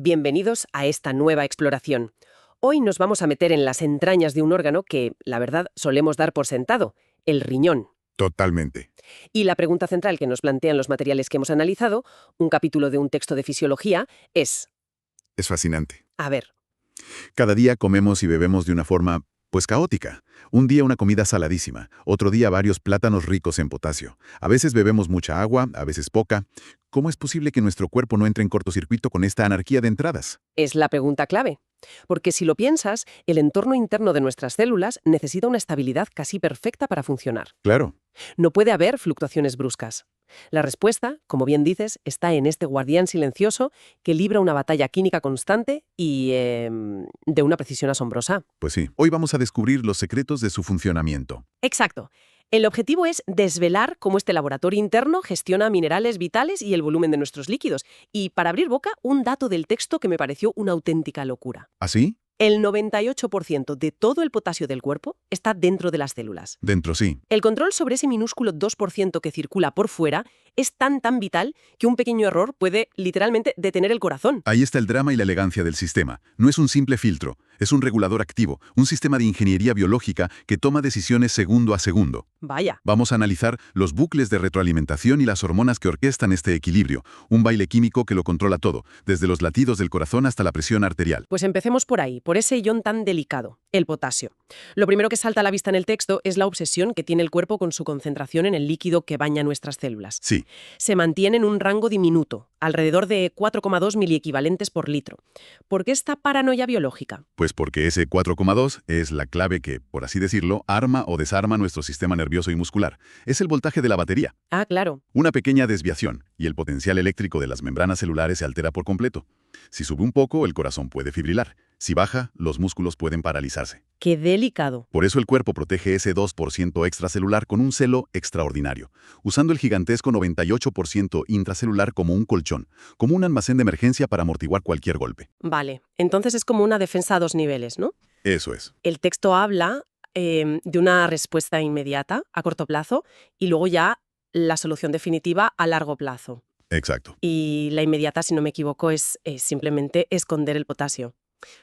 Bienvenidos a esta nueva exploración. Hoy nos vamos a meter en las entrañas de un órgano que, la verdad, solemos dar por sentado, el riñón. Totalmente. Y la pregunta central que nos plantean los materiales que hemos analizado, un capítulo de un texto de fisiología, es... Es fascinante. A ver, Cada día comemos y bebemos de una forma, pues caótica. Un día una comida saladísima, otro día varios plátanos ricos en potasio. A veces bebemos mucha agua, a veces poca. ¿Cómo es posible que nuestro cuerpo no entre en cortocircuito con esta anarquía de entradas? es la pregunta clave. Porque si lo piensas, el entorno interno de nuestras células necesita una estabilidad casi perfecta para funcionar. Claro. No puede haber fluctuaciones bruscas. La respuesta, como bien dices, está en este guardián silencioso que libra una batalla química constante y de una precisión asombrosa. Pues sí, hoy vamos a descubrir los secretos de su funcionamiento. Exacto. El objetivo es desvelar cómo este laboratorio interno gestiona minerales vitales y el volumen de nuestros líquidos. Y para abrir boca, un dato del texto que me pareció una auténtica locura. ¿Así? El 98% de todo el potasio del cuerpo está dentro de las células. Dentro sí. El control sobre ese minúsculo 2% que circula por fuera es tan vital que un pequeño error puede literalmente detener el corazón. Ahí está el drama y la elegancia del sistema. No es un simple filtro, es un regulador activo, un sistema de ingeniería biológica que toma decisiones segundo a segundo. Vaya. Vamos a analizar los bucles de retroalimentación y las hormonas que orquestan este equilibrio, un baile químico que lo controla todo, desde los latidos del corazón hasta la presión arterial. Pues empecemos por ahí, por ese ion tan delicado, el potasio. Lo primero que salta a la vista en el texto es la obsesión que tiene el cuerpo con su concentración en el líquido que baña nuestras células. Sí, Se mantiene en un rango diminuto, alrededor de 4,2 miliequivalentes por litro. ¿Por qué esta paranoia biológica? pues porque ese 4,2 es la clave que, por así decirlo, arma o desarma nuestro sistema nervioso y muscular. Es el voltaje de la batería. Ah, claro. Una pequeña desviación, y el potencial eléctrico de las membranas celulares se altera por completo. Si sube un poco, el corazón puede fibrilar. Si baja, los músculos pueden paralizarse. Qué delicado. Por eso el cuerpo protege ese 2% extracelular con un celo extraordinario, usando el gigantesco 98% intracelular como un colchón, como un almacén de emergencia para amortiguar cualquier golpe. Vale, entonces es como una defensa a dos niveles, ¿no? Eso es. El texto habla de una respuesta inmediata, a corto plazo, y luego ya la solución definitiva a largo plazo. Exacto. Y la inmediata, si no me equivoco, es simplemente esconder el potasio,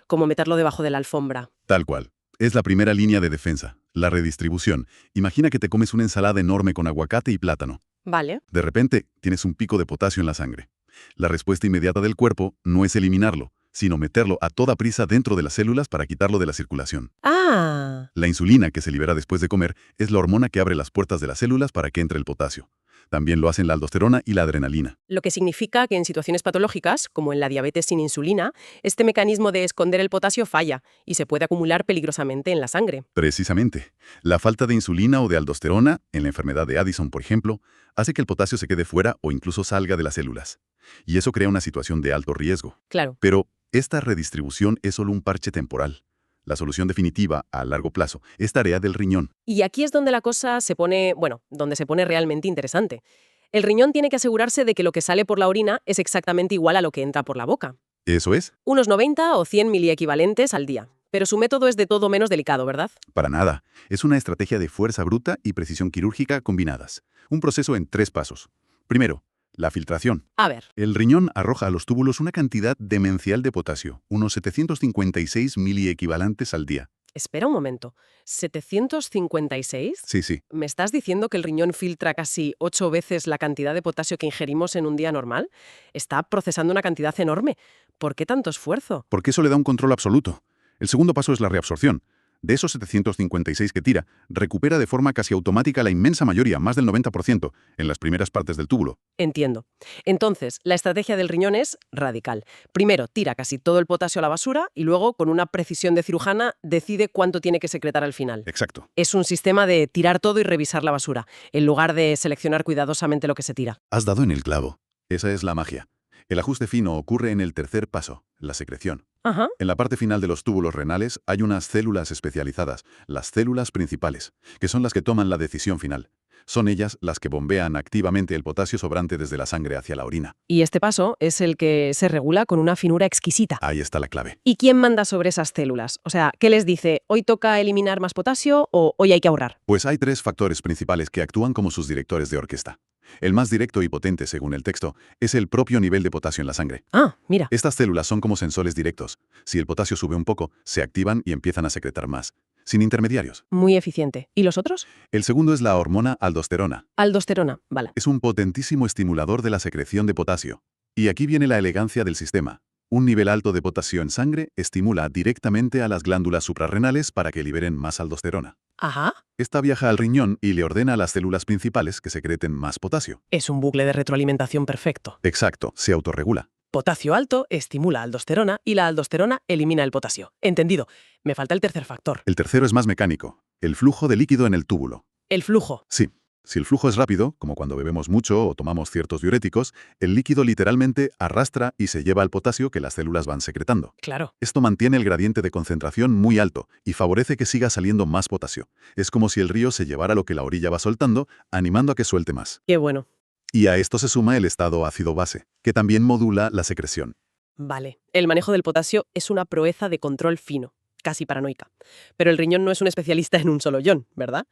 como meterlo debajo de la alfombra. Tal cual. Es la primera línea de defensa, la redistribución. Imagina que te comes una ensalada enorme con aguacate y plátano. Vale. De repente, tienes un pico de potasio en la sangre. La respuesta inmediata del cuerpo no es eliminarlo, sino meterlo a toda prisa dentro de las células para quitarlo de la circulación. Ah, La insulina que se libera después de comer es la hormona que abre las puertas de las células para que entre el potasio. También lo hacen la aldosterona y la adrenalina. lo que significa que en situaciones patológicas, como en la diabetes sin insulina, este mecanismo de esconder el potasio falla y se puede acumular peligrosamente en la sangre. Precisamente, la falta de insulina o de aldosterona, en la enfermedad de Addison, por ejemplo, hace que el potasio se quede fuera o incluso salga de las células. Y eso crea una situación de alto riesgo. Claro. Pero esta redistribución es solo un parche temporal. La solución definitiva, a largo plazo, es tarea del riñón. Y aquí es donde la cosa se pone, bueno, donde se pone realmente interesante. El riñón tiene que asegurarse de que lo que sale por la orina es exactamente igual a lo que entra por la boca. ¿Eso es? Unos 90 o 100 miliequivalentes al día. Pero su método es de todo menos delicado, ¿verdad? Para nada. Es una estrategia de fuerza bruta y precisión quirúrgica combinadas. Un proceso en 3 pasos. Primero, la filtración. A ver, El riñón arroja a los túbulos una cantidad demencial de potasio, unos 756 miliequivalentes al día. espera un momento. ¿756? Sí. ¿Me estás diciendo que el riñón filtra casi 8 veces la cantidad de potasio que ingerimos en un día normal? Está procesando una cantidad enorme. ¿Por qué tanto esfuerzo? Porque eso le da un control absoluto. El segundo paso es la reabsorción. De esos 756 que tira, recupera de forma casi automática la inmensa mayoría, más del 90%, en las primeras partes del túbulo. Entiendo. Entonces, la estrategia del riñón es radical. Primero, tira casi todo el potasio a la basura y luego, con una precisión de cirujana, decide cuánto tiene que secretar al final. Exacto. Es un sistema de tirar todo y revisar la basura, en lugar de seleccionar cuidadosamente lo que se tira. Has dado en el clavo. Esa es la magia. El ajuste fino ocurre en el tercer paso, la secreción. Ajá. En la parte final de los túbulos renales hay unas células especializadas, las células principales, que son las que toman la decisión final. Son ellas las que bombean activamente el potasio sobrante desde la sangre hacia la orina. Y este paso es el que se regula con una finura exquisita. Ahí está la clave. ¿Y quién manda sobre esas células? O sea, ¿qué les dice? ¿Hoy toca eliminar más potasio o hoy hay que ahorrar? Pues hay 3 factores principales que actúan como sus directores de orquesta. El más directo y potente, según el texto, es el propio nivel de potasio en la sangre. Ah, mira. Estas células son como sensores directos. Si el potasio sube un poco, se activan y empiezan a secretar más, sin intermediarios. Muy eficiente. ¿Y los otros? El segundo es la hormona aldosterona. Aldosterona, vale. Es un potentísimo estimulador de la secreción de potasio. Y aquí viene la elegancia del sistema. Un nivel alto de potasio en sangre estimula directamente a las glándulas suprarrenales para que liberen más aldosterona. Ajá. Esta viaja al riñón y le ordena a las células principales que secreten más potasio. Es un bucle de retroalimentación perfecto. Exacto, se autorregula. Potasio alto estimula aldosterona y la aldosterona elimina el potasio. Entendido. Me falta el tercer factor. El tercero es más mecánico, el flujo de líquido en el túbulo. El flujo. Sí, si el flujo es rápido, como cuando bebemos mucho o tomamos ciertos diuréticos, el líquido literalmente arrastra y se lleva al potasio que las células van secretando. Claro. Esto mantiene el gradiente de concentración muy alto y favorece que siga saliendo más potasio. Es como si el río se llevara lo que la orilla va soltando, animando a que suelte más. Qué bueno. Y a esto se suma el estado ácido-base, que también modula la secreción. Vale. El manejo del potasio es una proeza de control fino, casi paranoica. Pero el riñón no es un especialista en un solo ion, ¿verdad?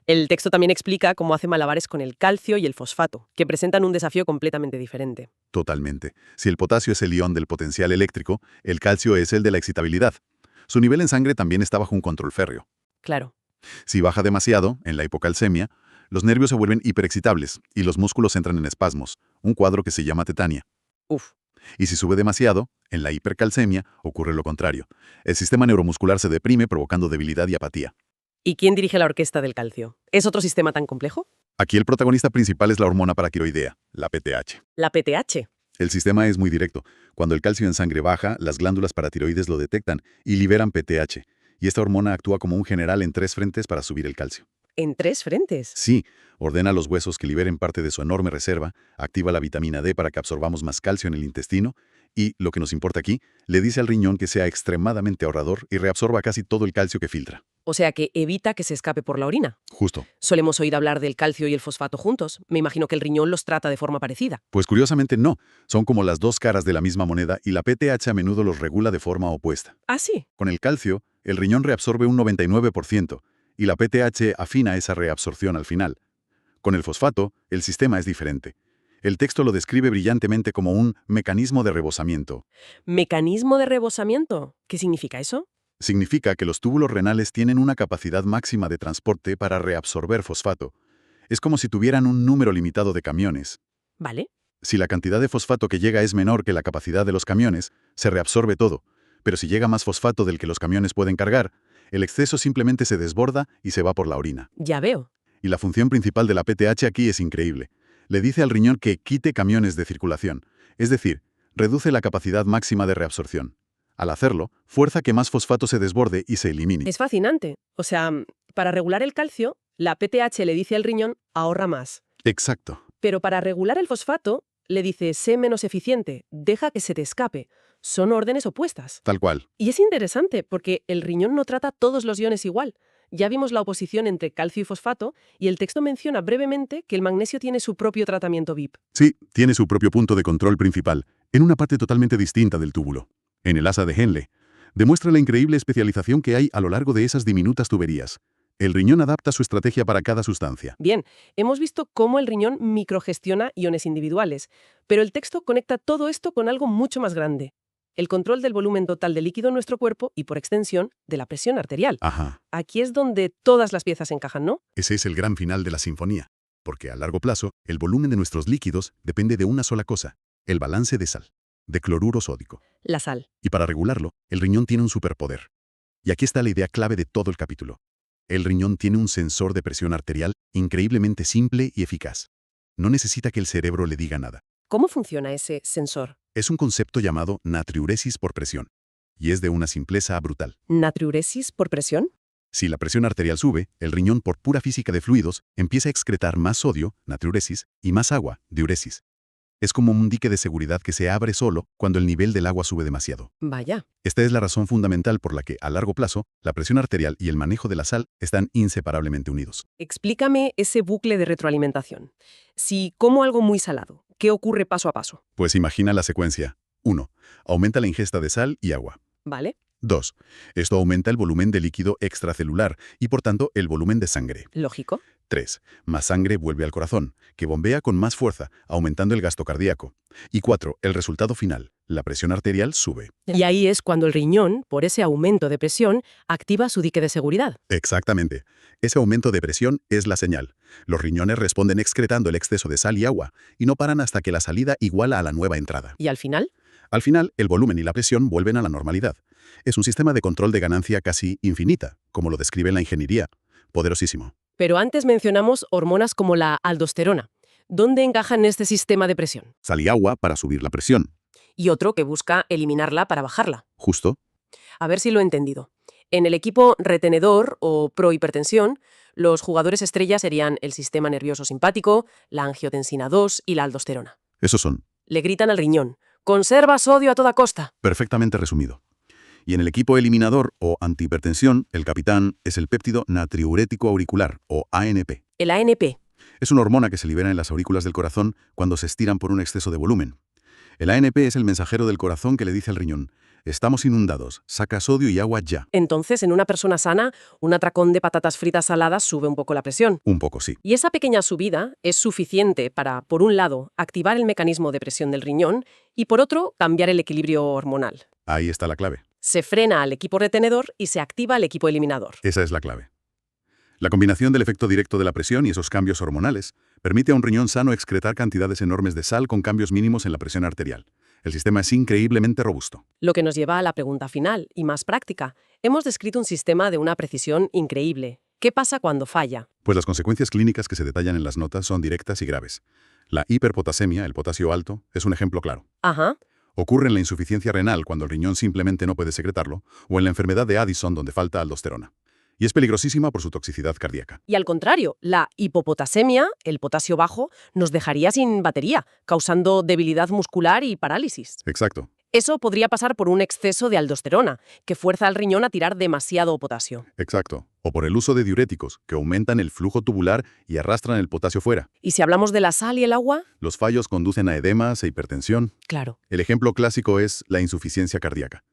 El texto también explica cómo hace malabares con el calcio y el fosfato, que presentan un desafío completamente diferente. Totalmente. Si el potasio es el ion del potencial eléctrico, el calcio es el de la excitabilidad. Su nivel en sangre también está bajo un control férreo. Claro. Si baja demasiado, en la hipocalcemia, los nervios se vuelven hiperexcitables y los músculos entran en espasmos, un cuadro que se llama tetania. Uf. Y si sube demasiado, en la hipercalcemia, ocurre lo contrario. El sistema neuromuscular se deprime provocando debilidad y apatía. ¿Y quién dirige la orquesta del calcio? ¿Es otro sistema tan complejo? Aquí el protagonista principal es la hormona paratiroidea, la PTH. La PTH. El sistema es muy directo. Cuando el calcio en sangre baja, las glándulas paratiroides lo detectan y liberan PTH. Y esta hormona actúa como un general en 3 frentes para subir el calcio. ¿En 3 frentes? Sí, ordena a los huesos que liberen parte de su enorme reserva, activa la vitamina D para que absorbamos más calcio en el intestino y, lo que nos importa aquí, le dice al riñón que sea extremadamente ahorrador y reabsorba casi todo el calcio que filtra. O sea que evita que se escape por la orina. Justo. Solemos oír hablar del calcio y el fosfato juntos. Me imagino que el riñón los trata de forma parecida. Pues curiosamente no, son como las dos caras de la misma moneda y la PTH a menudo los regula de forma opuesta. ¿Ah, sí? Con el calcio, el riñón reabsorbe un 99% y la PTH afina esa reabsorción al final. Con el fosfato, el sistema es diferente. El texto lo describe brillantemente como un mecanismo de rebosamiento. ¿Mecanismo de rebosamiento? ¿Qué significa eso? Significa que los túbulos renales tienen una capacidad máxima de transporte para reabsorber fosfato. Es como si tuvieran un número limitado de camiones. ¿Vale? Si la cantidad de fosfato que llega es menor que la capacidad de los camiones, se reabsorbe todo. Pero si llega más fosfato del que los camiones pueden cargar, el exceso simplemente se desborda y se va por la orina. Ya veo. Y la función principal de la PTH aquí es increíble. Le dice al riñón que quite camiones de circulación, es decir, reduce la capacidad máxima de reabsorción. Al hacerlo, fuerza que más fosfato se desborde y se elimine. Es fascinante. O sea, para regular el calcio, la PTH le dice al riñón, ahorra más. Exacto. Pero para regular el fosfato, le dice, sé menos eficiente, deja que se te escape. Son órdenes opuestas. Tal cual. Y es interesante porque el riñón no trata todos los iones igual. Ya vimos la oposición entre calcio y fosfato, y el texto menciona brevemente que el magnesio tiene su propio tratamiento VIP. Sí, tiene su propio punto de control principal, en una parte totalmente distinta del túbulo. En el asa de Henle, demuestra la increíble especialización que hay a lo largo de esas diminutas tuberías. El riñón adapta su estrategia para cada sustancia. Bien, hemos visto cómo el riñón microgestiona iones individuales, pero el texto conecta todo esto con algo mucho más grande. El control del volumen total de líquido en nuestro cuerpo y, por extensión, de la presión arterial. Ajá, Aquí es donde todas las piezas encajan, ¿no? ese es el gran final de la sinfonía. Porque a largo plazo, el volumen de nuestros líquidos depende de una sola cosa, el balance de sal, de cloruro sódico. La sal. Y para regularlo, el riñón tiene un superpoder. Y aquí está la idea clave de todo el capítulo. El riñón tiene un sensor de presión arterial increíblemente simple y eficaz. No necesita que el cerebro le diga nada. ¿Cómo funciona ese sensor? Es un concepto llamado natriuresis por presión. Y es de una simpleza brutal. ¿Natriuresis por presión? Si la presión arterial sube, el riñón, por pura física de fluidos, empieza a excretar más sodio, natriuresis, y más agua, diuresis. Es como un dique de seguridad que se abre solo cuando el nivel del agua sube demasiado. Vaya. Esta es la razón fundamental por la que, a largo plazo, la presión arterial y el manejo de la sal están inseparablemente unidos. Explícame ese bucle de retroalimentación. Si como algo muy salado, ¿qué ocurre paso a paso? Pues imagina la secuencia. 1. Aumenta la ingesta de sal y agua. ¿Vale? 2. Esto aumenta el volumen de líquido extracelular y, por tanto, el volumen de sangre. Lógico. 3. Más sangre vuelve al corazón, que bombea con más fuerza, aumentando el gasto cardíaco. Y 4. El resultado final. La presión arterial sube. Y ahí es cuando el riñón, por ese aumento de presión, activa su dique de seguridad. Exactamente. Ese aumento de presión es la señal. Los riñones responden excretando el exceso de sal y agua, y no paran hasta que la salida iguala a la nueva entrada. ¿Y al final? Al final, el volumen y la presión vuelven a la normalidad. Es un sistema de control de ganancia casi infinita, como lo describe la ingeniería. Poderosísimo. Pero antes mencionamos hormonas como la aldosterona. ¿Dónde encaja en este sistema de presión? Sal y agua para subir la presión. Y otro que busca eliminarla para bajarla. Justo. A ver si lo he entendido. En el equipo retenedor o prohipertensión, los jugadores estrellas serían el sistema nervioso simpático, la angiotensina 2 y la aldosterona. Esos son. Le gritan al riñón: ¡conserva sodio a toda costa! Perfectamente resumido. Y en el equipo eliminador o antihipertensión, el capitán es el péptido natriurético auricular, o ANP. El ANP. Es una hormona que se libera en las aurículas del corazón cuando se estiran por un exceso de volumen. El ANP es el mensajero del corazón que le dice al riñón: estamos inundados, saca sodio y agua ya. Entonces, en una persona sana, un atracón de patatas fritas saladas sube un poco la presión. Un poco sí. Y esa pequeña subida es suficiente para, por un lado, activar el mecanismo de presión del riñón y, por otro, cambiar el equilibrio hormonal. Ahí está la clave. Se frena al equipo retenedor y se activa al equipo eliminador. Esa es la clave. La combinación del efecto directo de la presión y esos cambios hormonales permite a un riñón sano excretar cantidades enormes de sal con cambios mínimos en la presión arterial. El sistema es increíblemente robusto. Lo que nos lleva a la pregunta final, y más práctica. Hemos descrito un sistema de una precisión increíble. ¿Qué pasa cuando falla? Pues las consecuencias clínicas que se detallan en las notas son directas y graves. La hiperpotasemia, el potasio alto, es un ejemplo claro. Ajá. Ocurre en la insuficiencia renal cuando el riñón simplemente no puede secretarlo, o en la enfermedad de Addison donde falta aldosterona. Y es peligrosísima por su toxicidad cardíaca. Y al contrario, la hipopotasemia, el potasio bajo, nos dejaría sin batería, causando debilidad muscular y parálisis. Exacto. Eso podría pasar por un exceso de aldosterona, que fuerza al riñón a tirar demasiado potasio. Exacto. O por el uso de diuréticos, que aumentan el flujo tubular y arrastran el potasio fuera. ¿Y si hablamos de la sal y el agua? Los fallos conducen a edemas e hipertensión. Claro. El ejemplo clásico es la insuficiencia cardíaca.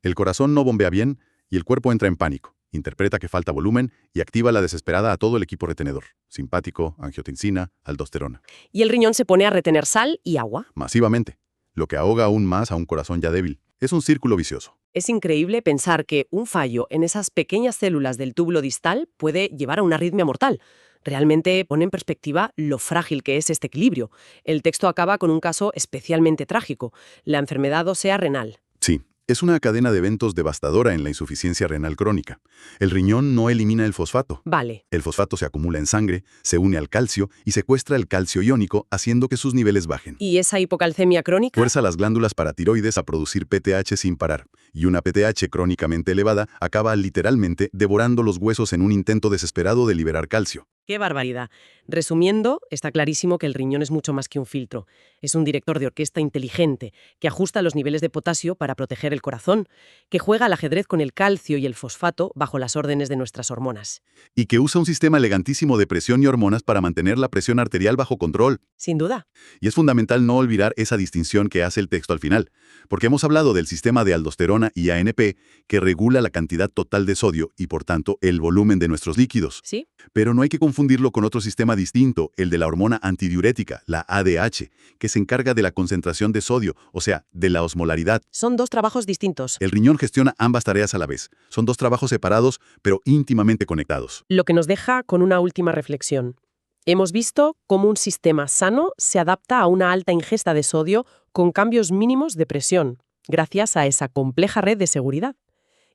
El corazón no bombea bien y el cuerpo entra en pánico. Interpreta que falta volumen y activa la desesperada a todo el equipo retenedor. Simpático, angiotensina, aldosterona. Y el riñón se pone a retener sal y agua. Masivamente. Lo que ahoga aún más a un corazón ya débil. Es un círculo vicioso. Es increíble pensar que un fallo en esas pequeñas células del túbulo distal puede llevar a una arritmia mortal. Realmente pone en perspectiva lo frágil que es este equilibrio. El texto acaba con un caso especialmente trágico, la enfermedad ósea renal. Sí. Es una cadena de eventos devastadora en la insuficiencia renal crónica. El riñón no elimina el fosfato. Vale. El fosfato se acumula en sangre, se une al calcio y secuestra el calcio iónico, haciendo que sus niveles bajen. ¿Y esa hipocalcemia crónica? Fuerza las glándulas paratiroides a producir PTH sin parar. Y una PTH crónicamente elevada acaba literalmente devorando los huesos en un intento desesperado de liberar calcio. ¡Qué barbaridad! Resumiendo, está clarísimo que el riñón es mucho más que un filtro. Es un director de orquesta inteligente, que ajusta los niveles de potasio para proteger el corazón, que juega al ajedrez con el calcio y el fosfato bajo las órdenes de nuestras hormonas. Y que usa un sistema elegantísimo de presión y hormonas para mantener la presión arterial bajo control. Sin duda. Y es fundamental no olvidar esa distinción que hace el texto al final, porque hemos hablado del sistema de aldosterona y ANP, que regula la cantidad total de sodio y, por tanto, el volumen de nuestros líquidos. ¿Sí? Pero no hay que confundirlo con otro sistema distinto, el de la hormona antidiurética, la ADH, que se encarga de la concentración de sodio, o sea, de la osmolaridad. Son dos trabajos distintos. El riñón gestiona ambas tareas a la vez. Son dos trabajos separados, pero íntimamente conectados. Lo que nos deja con una última reflexión. Hemos visto cómo un sistema sano se adapta a una alta ingesta de sodio con cambios mínimos de presión, gracias a esa compleja red de seguridad.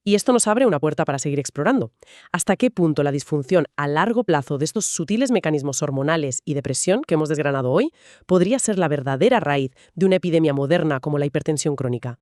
Y esto nos abre una puerta para seguir explorando. ¿Hasta qué punto la disfunción a largo plazo de estos sutiles mecanismos hormonales y de presión que hemos desgranado hoy podría ser la verdadera raíz de una epidemia moderna como la hipertensión crónica?